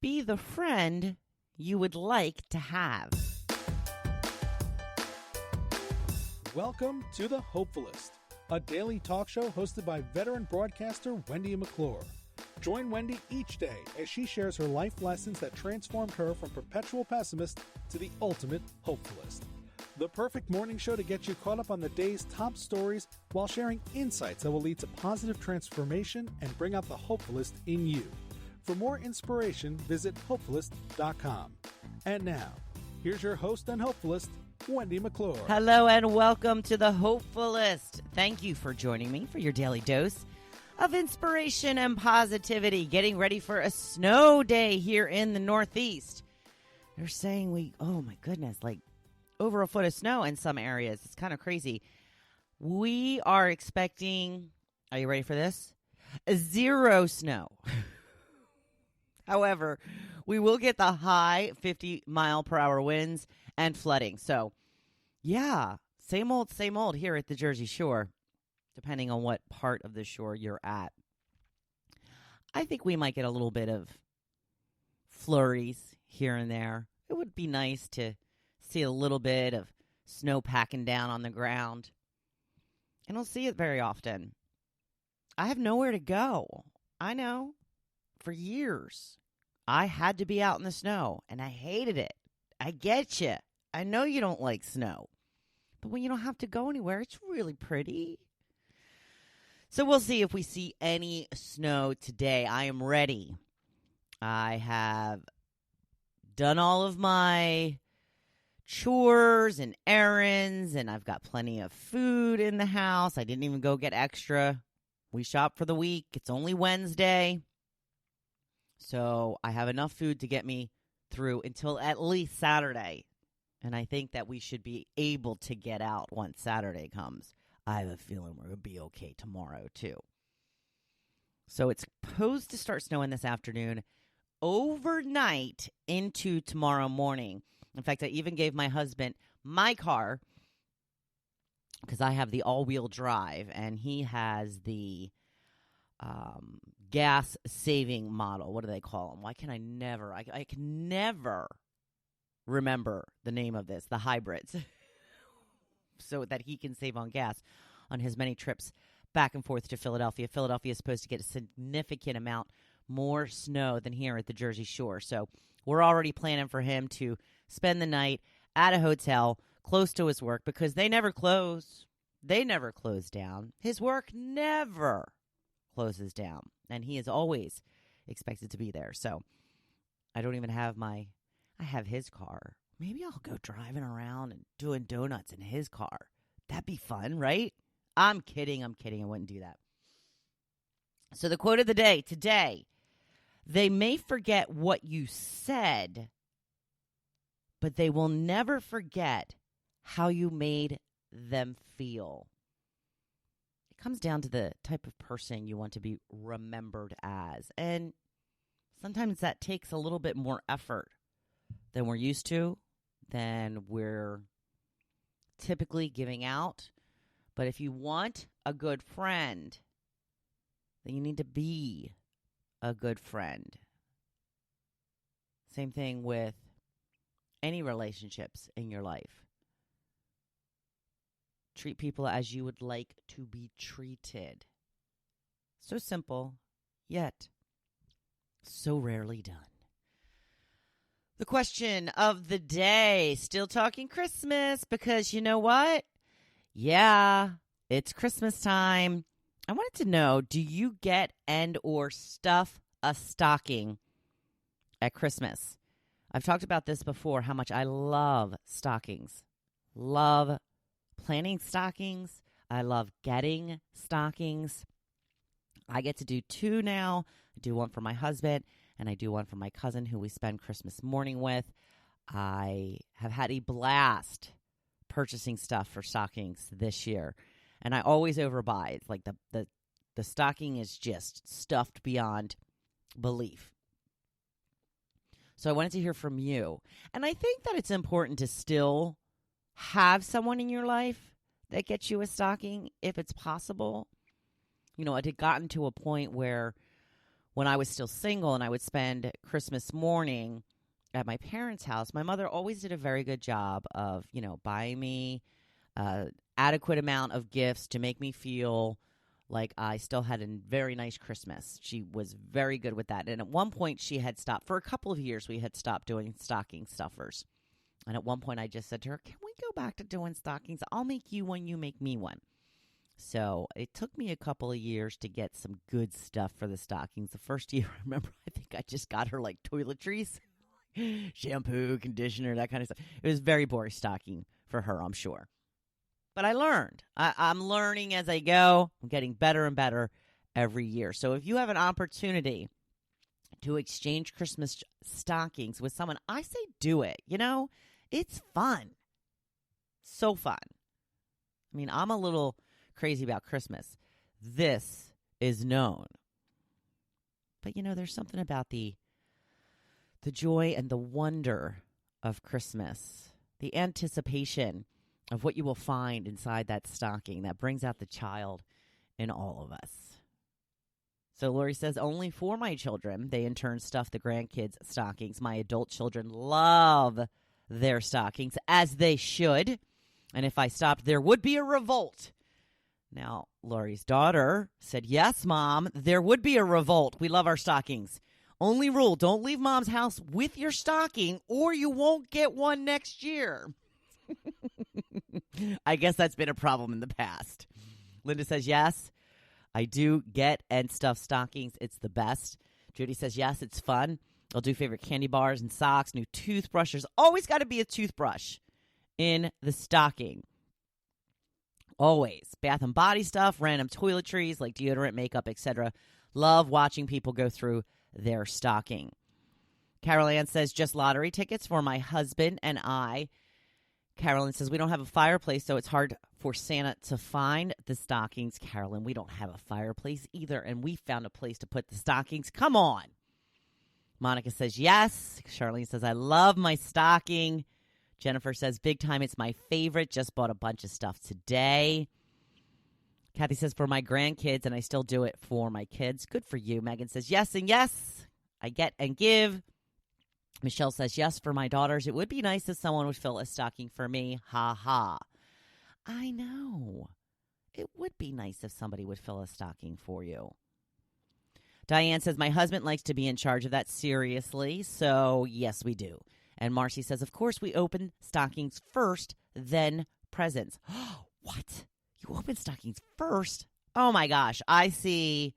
Be the friend you would like to have. Welcome to the Hopefulist, a daily talk show hosted by veteran broadcaster Wendy McClure. Join Wendy each day as she shares her life lessons that transformed her from perpetual pessimist to the ultimate hopefulist. The perfect morning show to get you caught up on the day's top stories while sharing insights that will lead to positive transformation and bring out the hopefulist in you. For more inspiration, visit Hopefulist.com. And now, here's your host and hopefulist, Wendy McClure. Hello and welcome to the Hopefulist. Thank you for joining me for your daily dose of inspiration and positivity. Getting ready for a snow day here in the Northeast. They're saying oh my goodness, like over a foot of snow in some areas. It's kind of crazy. We are expecting, are you ready for this? 0 snow. However, we will get the high 50-mile-per-hour winds and flooding. So, yeah, same old here at the Jersey Shore, depending on what part of the shore you're at. I think we might get a little bit of flurries here and there. It would be nice to see a little bit of snow packing down on the ground. I don't see it very often. I have nowhere to go. I know. For years, I had to be out in the snow, and I hated it. I get you. I know you don't like snow. But when you don't have to go anywhere, it's really pretty. So we'll see if we see any snow today. I am ready. I have done all of my chores and errands, and I've got plenty of food in the house. I didn't even go get extra. We shop for the week. It's only Wednesday. So I have enough food to get me through until at least Saturday. And I think that we should be able to get out once Saturday comes. I have a feeling we're going to be okay tomorrow, too. So it's supposed to start snowing this afternoon, overnight into tomorrow morning. In fact, I even gave my husband my car because I have the all-wheel drive, and he has the gas-saving model. What do they call them? Why can I never? I can never remember the name of this, the hybrids, so that he can save on gas on his many trips back and forth to Philadelphia. Philadelphia is supposed to get a significant amount more snow than here at the Jersey Shore. So we're already planning for him to spend the night at a hotel close to his work because they never close. They never close down. His work never closes down, and he is always expected to be there. So I don't even have I have his car. Maybe I'll go driving around and doing donuts in his car. That'd be fun, right? I'm kidding. I wouldn't do that. So the quote of the day today: they may forget what you said, but they will never forget how you made them feel. It comes down to the type of person you want to be remembered as. And sometimes that takes a little bit more effort than we're used to, than we're typically giving out. But if you want a good friend, then you need to be a good friend. Same thing with any relationships in your life. Treat people as you would like to be treated. So simple, yet so rarely done. The question of the day, still talking Christmas, because you know what? Yeah, it's Christmas time. I wanted to know, do you get and or stuff a stocking at Christmas? I've talked about this before, how much I love stockings. Love planning stockings. I love getting stockings. I get to do 2 now. I do one for my husband, and I do one for my cousin who we spend Christmas morning with. I have had a blast purchasing stuff for stockings this year, and I always overbuy. It's like the stocking is just stuffed beyond belief. So I wanted to hear from you. And I think that it's important to still have someone in your life that gets you a stocking if it's possible. You know, it had gotten to a point where when I was still single and I would spend Christmas morning at my parents' house, my mother always did a very good job of, buying me adequate amount of gifts to make me feel like I still had a very nice Christmas. She was very good with that. And at one point she had stopped, for a couple of years, we had stopped doing stocking stuffers. And at one point I just said to her, can we go back to doing stockings? I'll make you one, you make me one. So it took me a couple of years to get some good stuff for the stockings. The first year, I remember, I think I just got her like toiletries, shampoo, conditioner, that kind of stuff. It was very boring stocking for her, I'm sure. But I learned. I'm learning as I go. I'm getting better and better every year. So if you have an opportunity to exchange Christmas stockings with someone, I say do it. It's fun. So fun. I mean, I'm a little crazy about Christmas. This is known. But, there's something about the joy and the wonder of Christmas, the anticipation of what you will find inside that stocking that brings out the child in all of us. So Lori says, only for my children. They in turn stuff the grandkids' stockings. My adult children love their stockings, as they should. And if I stopped, there would be a revolt. Now, Lori's daughter said, yes, Mom, there would be a revolt. We love our stockings. Only rule, don't leave Mom's house with your stocking or you won't get one next year. I guess that's been a problem in the past. Linda says, yes, I do get and stuff stockings. It's the best. Judy says, yes, it's fun. I'll do favorite candy bars and socks, new toothbrushes. Always got to be a toothbrush in the stocking. Always. Bath and body stuff, random toiletries like deodorant, makeup, etc. Love watching people go through their stocking. Carol Ann says, just lottery tickets for my husband and I. Carolyn says, we don't have a fireplace, so it's hard for Santa to find the stockings. Carolyn, we don't have a fireplace either, and we found a place to put the stockings. Come on. Monica says, yes. Charlene says, I love my stocking. Jennifer says, big time, it's my favorite. Just bought a bunch of stuff today. Kathy says, for my grandkids, and I still do it for my kids. Good for you. Megan says, yes and yes. I get and give. Michelle says, yes, for my daughters. It would be nice if someone would fill a stocking for me. Ha ha. I know. It would be nice if somebody would fill a stocking for you. Diane says, my husband likes to be in charge of that, seriously. So, yes, we do. And Marcy says, of course, we open stockings first, then presents. What? You open stockings first? Oh, my gosh. I see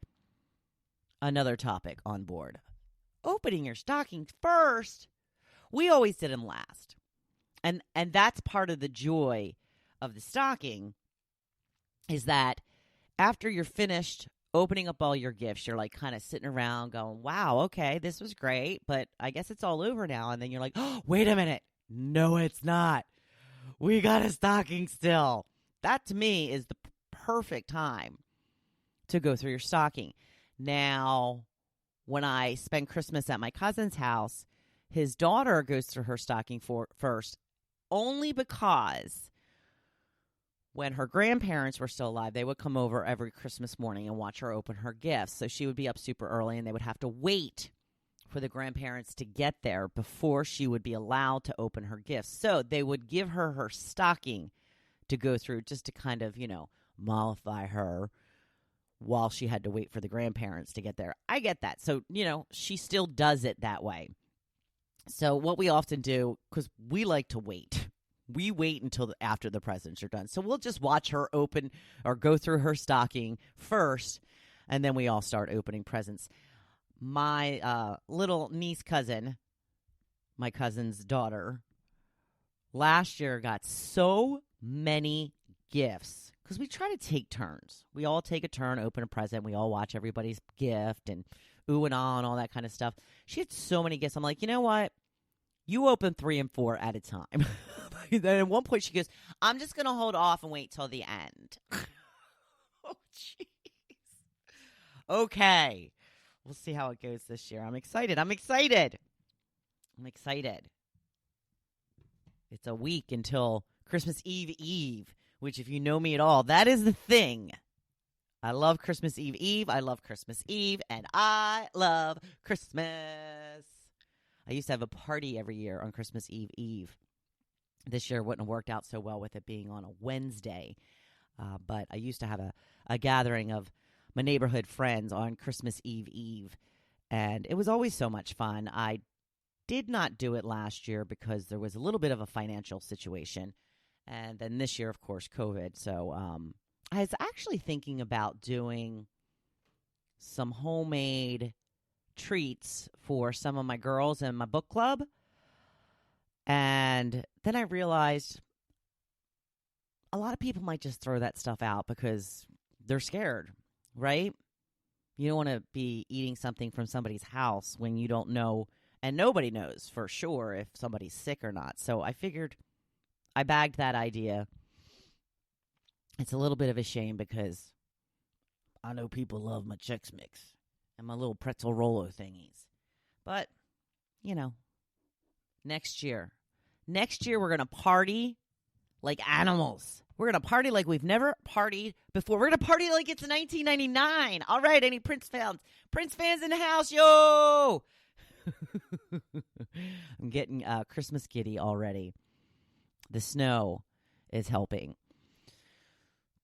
another topic on board. Opening your stockings first. We always did them last. And that's part of the joy of the stocking is that after you're finished opening up all your gifts, you're like kind of sitting around going, wow, okay, this was great, but I guess it's all over now. And then you're like, oh, wait a minute. No, it's not. We got a stocking still. That to me is the perfect time to go through your stocking. Now, when I spend Christmas at my cousin's house, his daughter goes through her stocking first, only because when her grandparents were still alive, they would come over every Christmas morning and watch her open her gifts. So she would be up super early, and they would have to wait for the grandparents to get there before she would be allowed to open her gifts. So they would give her her stocking to go through just to kind of, mollify her while she had to wait for the grandparents to get there. I get that. So, she still does it that way. So what we often do, because we like to wait, we wait until after the presents are done. So we'll just watch her open or go through her stocking first, and then we all start opening presents. My little niece cousin, my cousin's daughter, last year got so many gifts because we try to take turns. We all take a turn, open a present. We all watch everybody's gift and ooh and ah and all that kind of stuff. She had so many gifts. I'm like, you know what? You open 3 and 4 at a time. Then at one point she goes, I'm just going to hold off and wait till the end. Oh, jeez. Okay. We'll see how it goes this year. I'm excited. It's a week until Christmas Eve, which if you know me at all, that is the thing I love Christmas Eve Eve. I love Christmas Eve. And I love Christmas. I used to have a party every year on Christmas Eve Eve. This year wouldn't have worked out so well with it being on a Wednesday. But I used to have a gathering of my neighborhood friends on Christmas Eve Eve. And it was always so much fun. I did not do it last year because there was a little bit of a financial situation. And then this year, of course, COVID. So I was actually thinking about doing some homemade treats for some of my girls in my book club. And then I realized a lot of people might just throw that stuff out because they're scared, right? You don't want to be eating something from somebody's house when you don't know, and nobody knows for sure if somebody's sick or not. So I figured I bagged that idea. It's a little bit of a shame because I know people love my Chex Mix and my little pretzel Rolo thingies. But, you know, next year we're going to party like animals. We're going to party like we've never partied before. We're going to party like it's 1999. All right, any Prince fans? Prince fans in the house, yo! I'm getting Christmas giddy already. The snow is helping.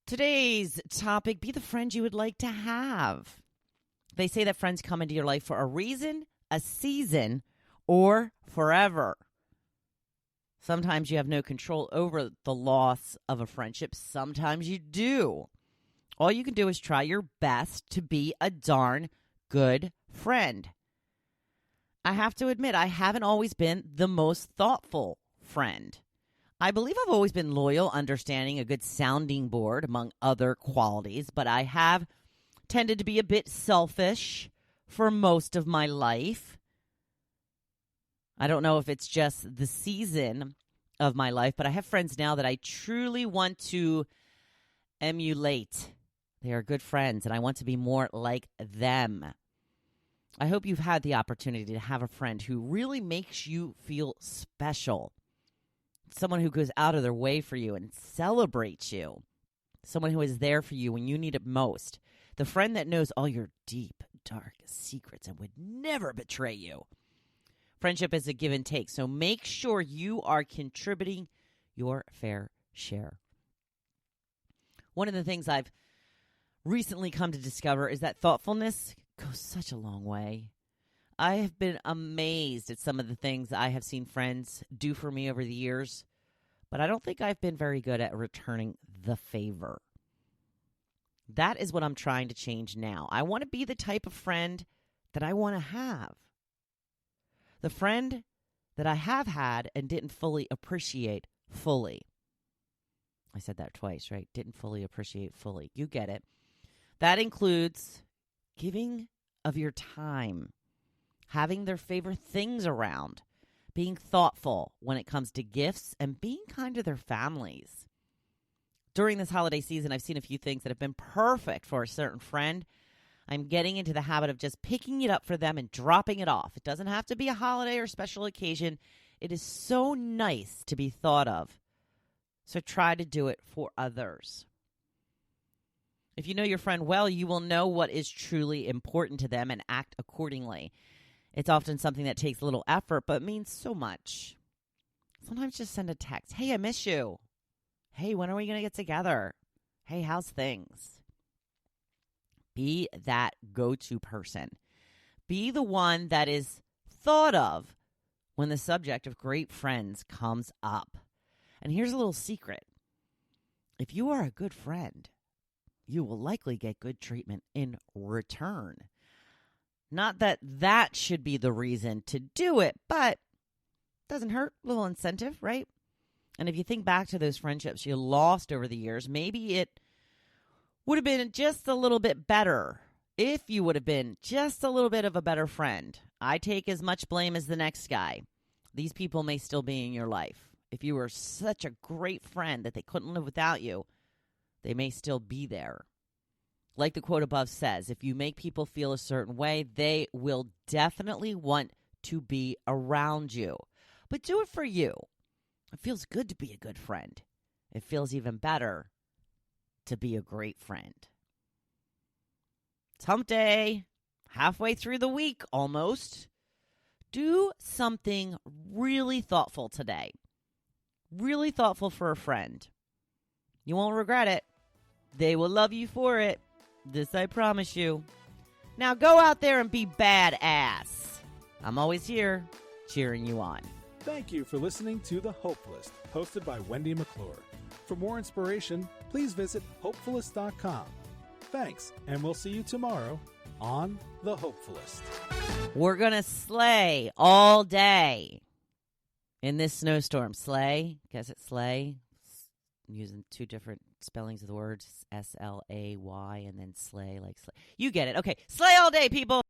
Today's topic, be the friend you would like to have. They say that friends come into your life for a reason, a season, or forever. Sometimes you have no control over the loss of a friendship. Sometimes you do. All you can do is try your best to be a darn good friend. I have to admit, I haven't always been the most thoughtful friend. I believe I've always been loyal, understanding, a good sounding board, among other qualities, but I have tended to be a bit selfish for most of my life. I don't know if it's just the season of my life, but I have friends now that I truly want to emulate. They are good friends, and I want to be more like them. I hope you've had the opportunity to have a friend who really makes you feel special. Someone who goes out of their way for you and celebrates you. Someone who is there for you when you need it most. The friend that knows all your deep, dark secrets and would never betray you. Friendship is a give and take, so make sure you are contributing your fair share. One of the things I've recently come to discover is that thoughtfulness goes such a long way. I have been amazed at some of the things I have seen friends do for me over the years, but I don't think I've been very good at returning the favor. That is what I'm trying to change now. I want to be the type of friend that I want to have. The friend that I have had and didn't fully appreciate fully. I said that twice, right? Didn't fully appreciate fully. You get it. That includes giving of your time, having their favorite things around, being thoughtful when it comes to gifts, and being kind to their families. During this holiday season, I've seen a few things that have been perfect for a certain friend. I'm getting into the habit of just picking it up for them and dropping it off. It doesn't have to be a holiday or special occasion. It is so nice to be thought of. So try to do it for others. If you know your friend well, you will know what is truly important to them and act accordingly. It's often something that takes a little effort, but means so much. Sometimes just send a text. Hey, I miss you. Hey, when are we going to get together? Hey, how's things? Be that go-to person. Be the one that is thought of when the subject of great friends comes up. And here's a little secret. If you are a good friend, you will likely get good treatment in return. Not that that should be the reason to do it, but it doesn't hurt. A little incentive, right? And if you think back to those friendships you lost over the years, maybe it would have been just a little bit better if you would have been just a little bit of a better friend. I take as much blame as the next guy. These people may still be in your life. If you were such a great friend that they couldn't live without you, they may still be there. Like the quote above says, if you make people feel a certain way, they will definitely want to be around you. But do it for you. It feels good to be a good friend. It feels even better to be a great friend. It's hump day. Halfway through the week, almost. Do something really thoughtful today. Really thoughtful for a friend. You won't regret it. They will love you for it. This I promise you. Now go out there and be badass. I'm always here, cheering you on. Thank you for listening to The Hopefulist, hosted by Wendy McClure. For more inspiration, please visit hopefulist.com. Thanks, and we'll see you tomorrow on The Hopefulist. We're going to sleigh all day in this snowstorm. Sleigh, guess it's sleigh. I'm using two different spellings of the words, S-L-A-Y, and then sleigh, like sleigh. You get it. Okay, sleigh all day, people.